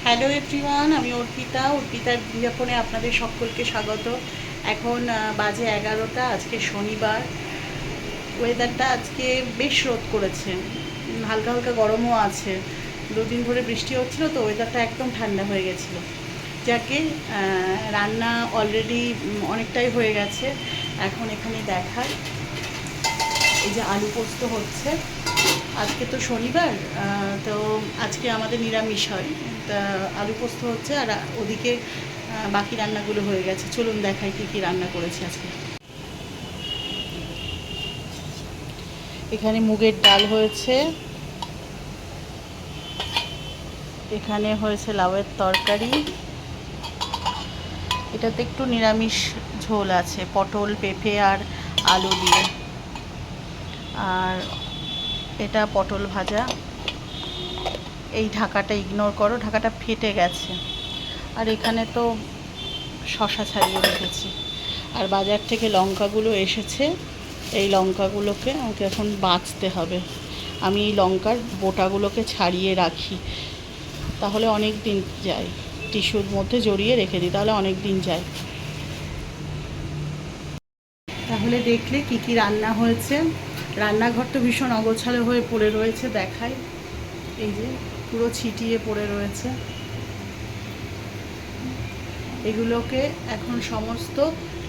Hello everyone, আমি অর্পিতার বিজ্ঞাপনে আপনাদের সকলকে স্বাগত। এখন বাজে 11টা, আজকে শনিবার। ওয়েদারটা আজকে বেশ রোদ করেছে, হালকা হালকা গরমও আছে। দুদিন ধরে বৃষ্টি হচ্ছিল তো ওয়েদারটা একদম ঠান্ডা হয়ে গেছিলো। যাকে রান্না অলরেডি অনেকটাই হয়ে গেছে। এখন এখানে দেখাই, এই যে আলু পোস্ত হচ্ছে। আজকে তো শনিবার, তো আজকে আমাদের নিরামিষ হয়। তা আলু পোস্ত হচ্ছে, আর ওদিকে বাকি রান্নাগুলো হয়ে গেছে। চলুন দেখাই কী কী রান্না করেছি আজকে। এখানে মুগের ডাল হয়েছে, এখানে হয়েছে লাউয়ের তরকারি, এটাতে একটু নিরামিষ ঝোল আছে, পটল পেঁপে আর আলু দিয়ে। আর এটা পটল ভাজা। এই ঢাকাটা ইগনোর করো, ঢাকাটা ফেটে গেছে। আর এখানে তো শশা ছাড়িয়ে রেখেছি। আর বাজার থেকে লঙ্কাগুলো এসেছে, এই লঙ্কাগুলোকে আমাকে এখন বাছতে হবে। আমি এই লঙ্কার বোটাগুলোকে ছাড়িয়ে রাখি, তাহলে অনেক দিন যায়। টিস্যুর মধ্যে জড়িয়ে রেখে দিই, তাহলে অনেক দিন যায়। তাহলে দেখলে কি কি রান্না হয়েছে। রান্নাঘর তো ভীষণ অগোছালো হয়ে পড়ে রয়েছে, দেখাই। এই যে পুরো ছিটিয়ে পড়ে রয়েছে। এগুলোকে এখন সমস্ত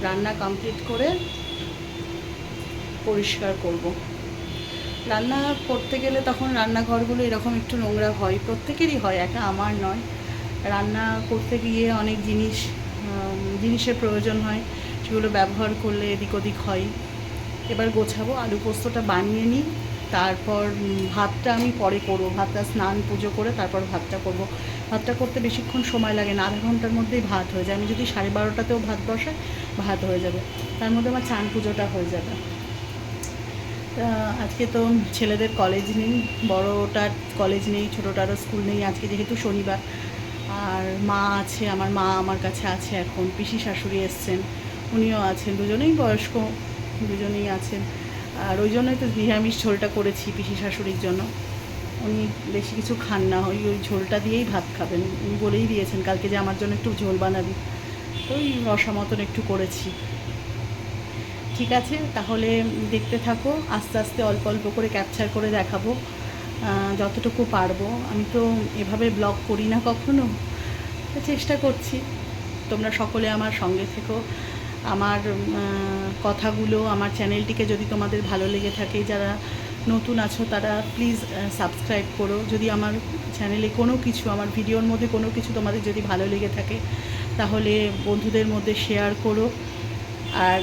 রান্না কমপ্লিট করে পরিষ্কার করব। রান্না করতে গেলে তখন রান্নাঘরগুলো এরকম একটু নোংরা হয়, প্রত্যেকেরই হয়, একা আমার নয়। রান্না করতে গিয়ে অনেক জিনিসের প্রয়োজন হয়, সেগুলো ব্যবহার করলে এদিক ওদিক হয়। এবার গোছাবো, আলু পোস্তটা বানিয়ে নিই, তারপর ভাতটা আমি পরে করবো। ভাতটা স্নান পুজো করে তারপর ভাতটা করব। ভাতটা করতে বেশিক্ষণ সময় লাগে না, আধা ঘন্টার মধ্যেই ভাত হয়ে যায়। আমি যদি 12:30টাতেও ভাত বসাই, ভাত হয়ে যাবে, তার মধ্যে আমার স্নান পুজোটা হয়ে যাবে। আজকে তো ছেলেদের কলেজ নেই, বড়টার কলেজ নেই, ছোটোটারও স্কুল নেই আজকে, যেহেতু শনিবার। আর মা আছে, আমার মা আমার কাছে আছে এখন। পিসি শাশুড়ি এসছেন, উনিও আছেন, দুজনেই বয়স্ক, দুজনেই আছেন। আর ওই জন্যই তো নিরামিষ ঝোলটা করেছি পিসি শাশুড়ির জন্য। উনি বেশি কিছু খান না, ওই ঝোলটা দিয়েই ভাত খাবেন। উনি বলেই দিয়েছেন কালকে যে আমার জন্য একটু ঝোল বানাবি, তো ওই রসা মতন একটু করেছি। ঠিক আছে, তাহলে দেখতে থাকো, আস্তে আস্তে অল্প অল্প করে ক্যাপচার করে দেখাবো যতটুকু পারবো। আমি তো এভাবে ব্লগ করি না কখনো, চেষ্টা করছি। তোমরা সকলে আমার সঙ্গে থেকো। আমার কথাগুলো, আমার চ্যানেলটিকে যদি তোমাদের ভালো লেগে থাকে, যারা নতুন আছো তারা প্লিজ সাবস্ক্রাইব করো। যদি আমার চ্যানেলে কোনো কিছু, আমার ভিডিওর মধ্যে কোনো কিছু তোমাদের যদি ভালো লেগে থাকে, তাহলে বন্ধুদের মধ্যে শেয়ার করো। আর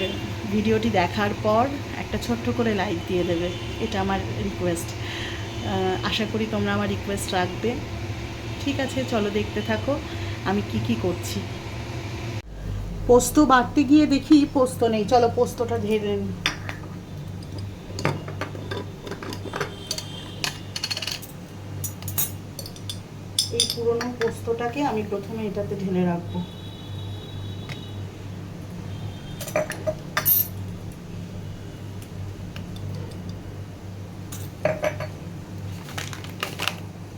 ভিডিওটি দেখার পর একটা ছোট্ট করে লাইক দিয়ে দেবে, এটা আমার রিকোয়েস্ট। আশা করি তোমরা আমার রিকোয়েস্ট রাখবে। ঠিক আছে, চলো দেখতে থাকো আমি কি কি করছি। পোস্ত বাটতে গিয়ে দেখি পোস্ত নেই, চলো পোস্তটা ঢেলে নিই। এই পুরনো পোস্তটাকে আমি প্রথমে এটাতে ঢেলে রাখবো।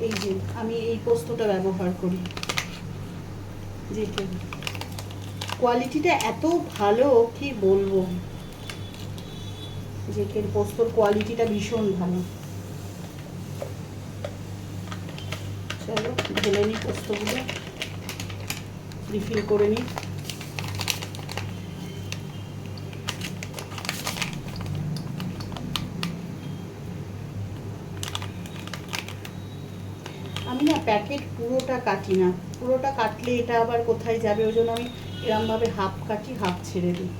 এই যে আমি এই পোস্তটা ব্যবহার করি, যে কোয়ালিটিটা এত ভালো কি বলবো। যে পোস্তর কোয়ালিটিটা ভীষণ ভালো। চলো ঢেলে নিই পোস্তগুলো, রিফিল করে নিই। আমি না প্যাকেট পুরোটা কাটি না, পুরোটা কাটলে এটা আবার কোথায় যাবে, ওই জন্য আমি এরমভাবে হাফ কাটি, হাফ ছেড়ে দিই।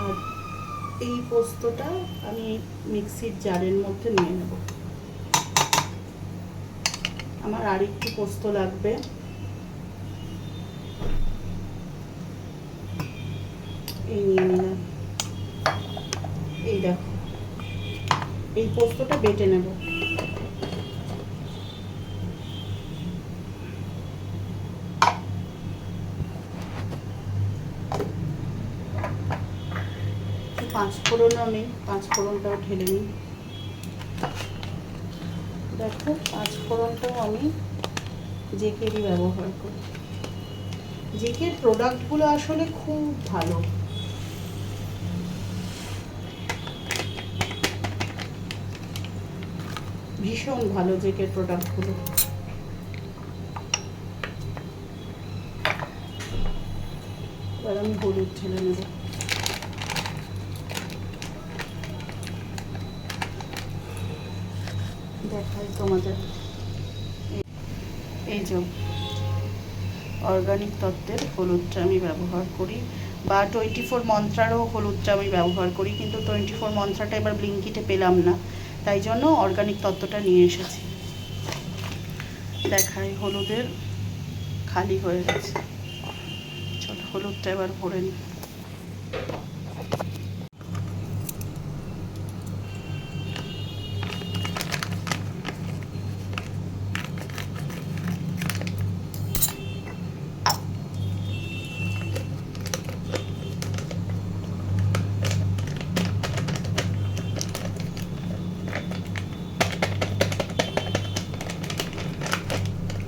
আর এই পোস্তটা আমি মিক্সির জারের মধ্যে নিয়ে নেব। আমার আর একটু পোস্ত লাগবে, এই নিয়ে নিলাম। এই দেখো, এই পোস্তটা বেটে নেব। পাঁচফোড়নও নেই, পাঁচফোড়নটাও ঢেলে নিই। দেখো পাঁচফোড়নটাও আমি জেকেরই ব্যবহার করি। জেকের প্রোডাক্টগুলো আসলে খুব ভালো। ভীষণ ভালো জেকের প্রোডাক্টগুলো। এবার আমি হলুদ ঢেলে নেব। দেখাই তোমাদের, এই যে অর্গানিক তত্ত্বের হলুদটা আমি ব্যবহার করি, বা 24 মন্ত্রারও হলুদটা আমি ব্যবহার করি, কিন্তু 24 মন্ত্রাটা এবার ব্লিঙ্কিটে পেলাম না, তাই জন্য অর্গানিক তত্ত্বটা নিয়ে এসেছি। দেখাই হলুদের খালি হয়ে গেছে, চলো হলুদটা এবার ভরে নিই।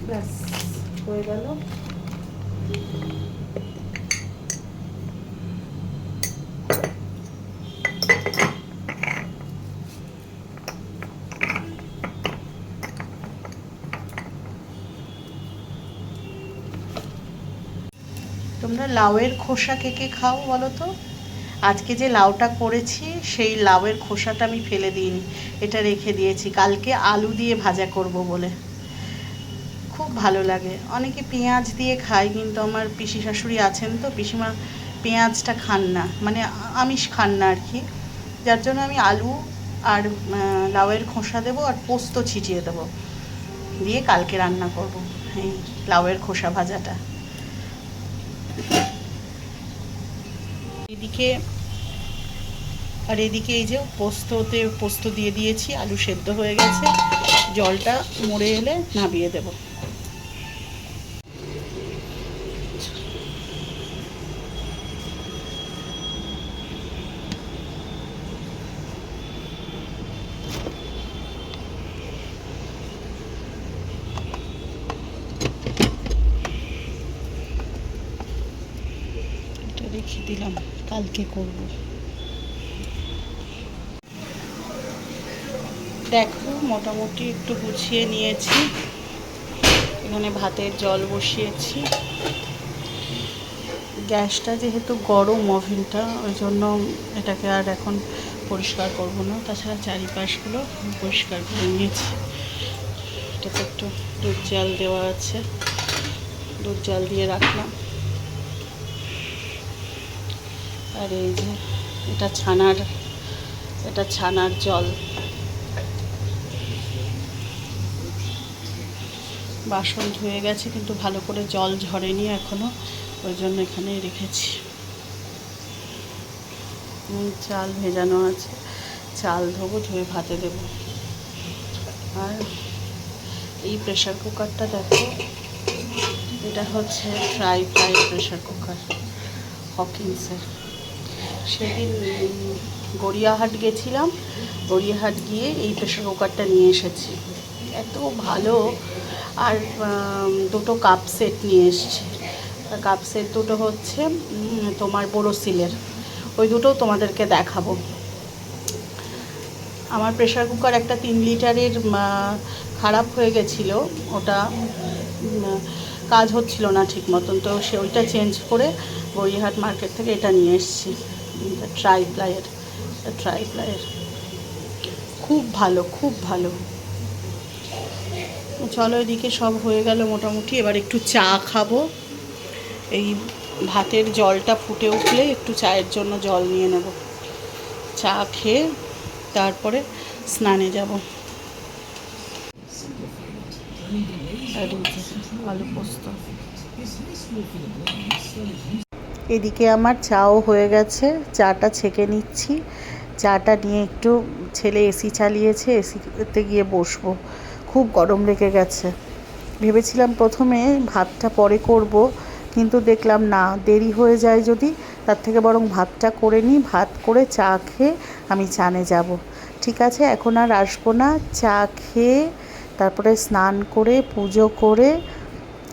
ব্যাস হয়ে গেল। তোমরা লাউয়ের খোসা কে কে খাও বলো তো? আজকে যে লাউটা করেছি সেই লাউয়ের খোসাটা আমি ফেলে দিইনি, এটা রেখে দিয়েছি কালকে আলু দিয়ে ভাজা করব বলে। খুব ভালো লাগে। অনেকে পেঁয়াজ দিয়ে খায়, কিন্তু আমার পিসি শাশুড়ি আছেন তো, পিসিমা পেঁয়াজটা খান না, মানে আমিষ খান না আর কি, যার জন্য আমি আলু আর লাউয়ের খোসা দেবো আর পোস্ত ছিটিয়ে দেবো, দিয়ে কালকে রান্না করব এই লাউয়ের খোসা ভাজাটা। এদিকে এই যে পোস্ত দিয়ে দিয়েছি, আলু সেদ্ধ হয়ে গেছে, জলটা মরে এলে নামিয়ে দেব। এটা রেখে দিলাম, কালকে করব। দেখো মোটামুটি একটু গুছিয়ে নিয়েছি, এখানে ভাতের জল বসিয়েছি। গ্যাসটা যেহেতু গরম ওভেনটা, ওই জন্য এটাকে আর এখন পরিষ্কার করব না, তাছাড়া চারিপাশগুলো পরিষ্কার করে নিয়েছি। এটাতে একটু দুধ জাল দেওয়া আছে, দুধ জাল দিয়ে রাখলাম। আর এই যে এটা ছানার জল। বাসন ধুয়ে গেছে কিন্তু ভালো করে জল ঝরেনি এখনও, ওই জন্য এখানে রেখেছি। চাল ভেজানো আছে, চাল ধোবো, ধুয়ে ভাতে দেব। আর এই প্রেশার কুকারটা দেখো, এটা হচ্ছে ফ্রাই প্রেশার কুকার হকিন্সের। সেদিন গড়িয়াহাট গেছিলাম, গড়িয়াহাট গিয়ে এই প্রেশার কুকারটা নিয়ে এসেছি, এত ভালো। আর দুটো কাপ সেট নিয়ে এসেছি, কাপ সেট দুটো হচ্ছে তোমার বোরোসিলের, ওই দুটোও তোমাদেরকে দেখাবো। আমার প্রেশার কুকার একটা 3 লিটারের খারাপ হয়ে গেছিলো, ওটা কাজ হচ্ছিল না ঠিক মতন, তো ওইটা চেঞ্জ করে গড়িয়াহাট মার্কেট থেকে এটা নিয়ে এসেছি, ট্রাই প্লাইয়ের। খুব ভালো, খুব ভালো। চলো এদিকে সব হয়ে গেল মোটামুটি, এবার একটু চা খাবো। এই ভাতের জলটা ফুটে উঠলে একটু চায়ের জন্য জল নিয়ে নেব, চা খেয়ে তারপরে স্নানে যাব। আলু পোস্ত। এদিকে আমার চাও হয়ে গেছে, চাটা ছেঁকে নিচ্ছি। চাটা নিয়ে একটু, ছেলে এসি চালিয়েছে, এসিতে গিয়ে বসবো, খুব গরম লেগে গেছে। ভেবেছিলাম প্রথমে ভাতটা পরে করব, কিন্তু দেখলাম না, দেরি হয়ে যায় যদি, তার থেকে বরং ভাতটা করে নিই, ভাত করে চা খেয়ে আমি চানে যাব। ঠিক আছে, এখন আর আসবো না। চা খেয়ে তারপরে স্নান করে পুজো করে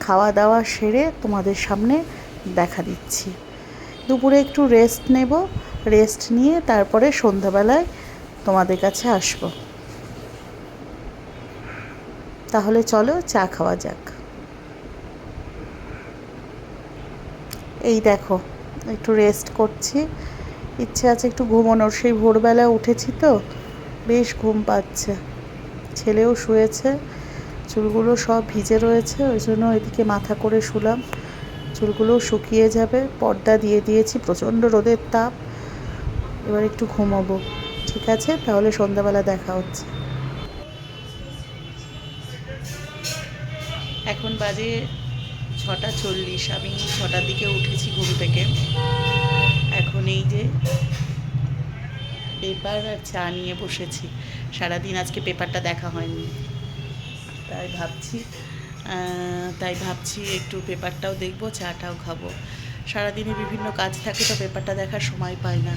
খাওয়া দাওয়া সেরে তোমাদের সামনে দেখা দিচ্ছি। দুপুরে একটু রেস্ট নেব, রেস্ট নিয়ে তারপরে সন্ধ্যাবেলায় তোমাদের কাছে আসব। তাহলে চলো চা খাওয়া যাক। এই দেখো একটু রেস্ট করছি, ইচ্ছে আছে একটু ঘুমানোর। সেই ভোরবেলা উঠেছি তো বেশ ঘুম পাচ্ছে। ছেলেও শুয়েছে, চুলগুলো সব ভিজে রয়েছে, ওই জন্য এদিকে মাথা করে শুলাম। চুলগুলো শুকিয়ে যাবে, পর্দা দিয়ে দিয়েছি, প্রচণ্ড রোদের তাপ। এবার একটু ঘুমোবো। ঠিক আছে, তাহলে সন্ধ্যাবেলা দেখা হচ্ছে। এখন বাজে 6:40। আমি 6টার দিকে উঠেছি ঘুম থেকে। এখন এই যে পেপার আর চা নিয়ে বসেছি। সারাদিন আজকে পেপারটা দেখা হয়নি, তাই ভাবছি একটু পেপারটাও দেখবো, চাটাও খাবো। সারাদিনে বিভিন্ন কাজ থাকে তো পেপারটা দেখার সময় পাই না।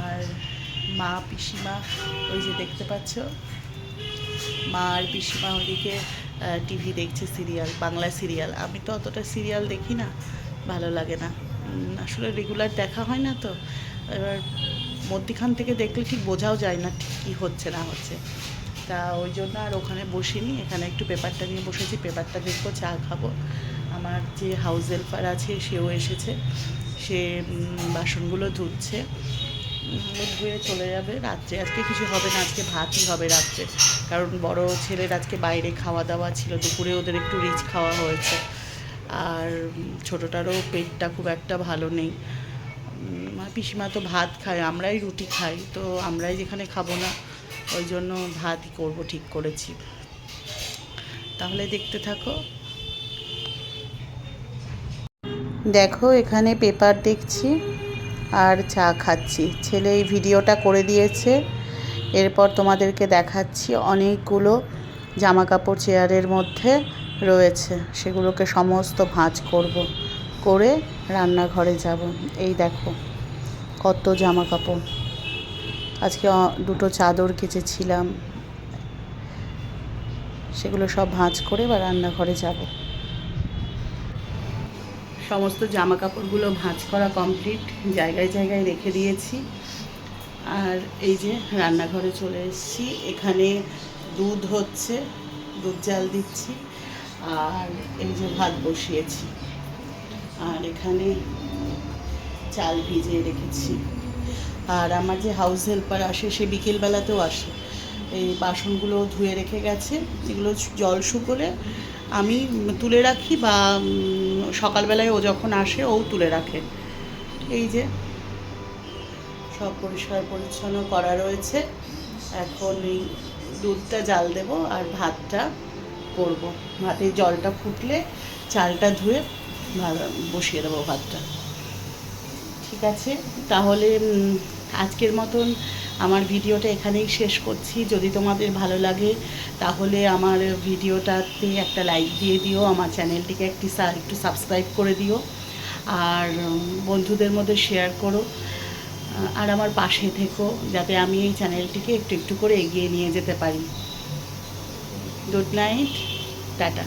আর মা পিসিমা ওই যে দেখতে পাচ্ছ, মা আর পিসিমা ওইদিকে টিভি দেখছে, সিরিয়াল, বাংলা সিরিয়াল। আমি তো অতটা সিরিয়াল দেখি না, ভালো লাগে না, আসলে রেগুলার দেখা হয় না তো। এবার মধ্যিখান থেকে দেখলে ঠিক বোঝাও যায় না ঠিক কী হচ্ছে না হচ্ছে। তা ওই জন্য আর ওখানে বসিনি, এখানে একটু পেপারটা নিয়ে বসেছি। পেপারটা দেখবো, চা খাবো। আমার যে হাউস হেল্পার আছে সেও এসেছে, সে বাসনগুলো ধুচ্ছে, ধুয়ে চলে যাবে। রাত্রে আজকে কিছু হবে না, আজকে ভাতই হবে রাত্রে, কারণ বড় ছেলের আজকে বাইরে খাওয়া দাওয়া ছিল, দুপুরে ওদের একটু রিচ খাওয়া হয়েছে। আর ছোটোটারও পেটটা খুব একটা ভালো নেই। পিসিমা তো ভাত খায়, আমরাই রুটি খাই, তো আমরাই যেখানে খাবো না, ওই জন্য ভাতই করবো ঠিক করেছি। তাহলে দেখতে থাকো। দেখো এখানে পেপার দেখছি আর চা খাচ্ছি। ছেলে এই ভিডিওটা করে দিয়েছে, এরপর তোমাদেরকে দেখাচ্ছি। অনেকগুলো জামা কাপড় চেয়ারের মধ্যে রয়েছে, সেগুলোকে সমস্ত ভাঁজ করব, করে রান্নাঘরে যাব। এই দেখো কত জামা কাপড়। আজকে দুটো চাদর কেচেছিলাম, সেগুলো সব ভাঁজ করে বা রান্নাঘরে যাব। সমস্ত জামা কাপড়গুলো ভাঁজ করা কমপ্লিট, জায়গায় জায়গায় রেখে দিয়েছি। আর এই যে রান্নাঘরে চলে এসেছি। এখানে দুধ হচ্ছে, দুধ জাল দিচ্ছি। আর এই যে ভাত বসিয়েছি। আর এখানে চাল ভিজিয়ে রেখেছি। আর আমার যে হাউস হেল্পার আসে, সে বিকেলবেলাতেও আসে। এই বাসনগুলো ধুয়ে রেখে গেছে, এগুলো জল শুকোলে আমি তুলে রাখি, বা সকালবেলায় ও যখন আসে ও তুলে রাখে। এই যে সব পরিষ্কার পরিচ্ছন্ন করা রয়েছে। এখন এই দুধটা জাল দেব আর ভাতটা করব। ভাতের জলটা ফুটলে চালটা ধুয়ে বসিয়ে দেবো ভাতটা। ঠিক আছে, তাহলে আজকের মতন আমার ভিডিওটা এখানেই শেষ করছি। যদি তোমাদের ভালো লাগে তাহলে আমার ভিডিওটাতে একটা লাইক দিয়ে দিও, আমার চ্যানেলটিকে একটু সাবস্ক্রাইব করে দিও, আর বন্ধুদের মধ্যে শেয়ার করো, আর আমার পাশে থেকো, যাতে আমি এই চ্যানেলটিকে একটু একটু করে এগিয়ে নিয়ে যেতে পারি। Good night, tata.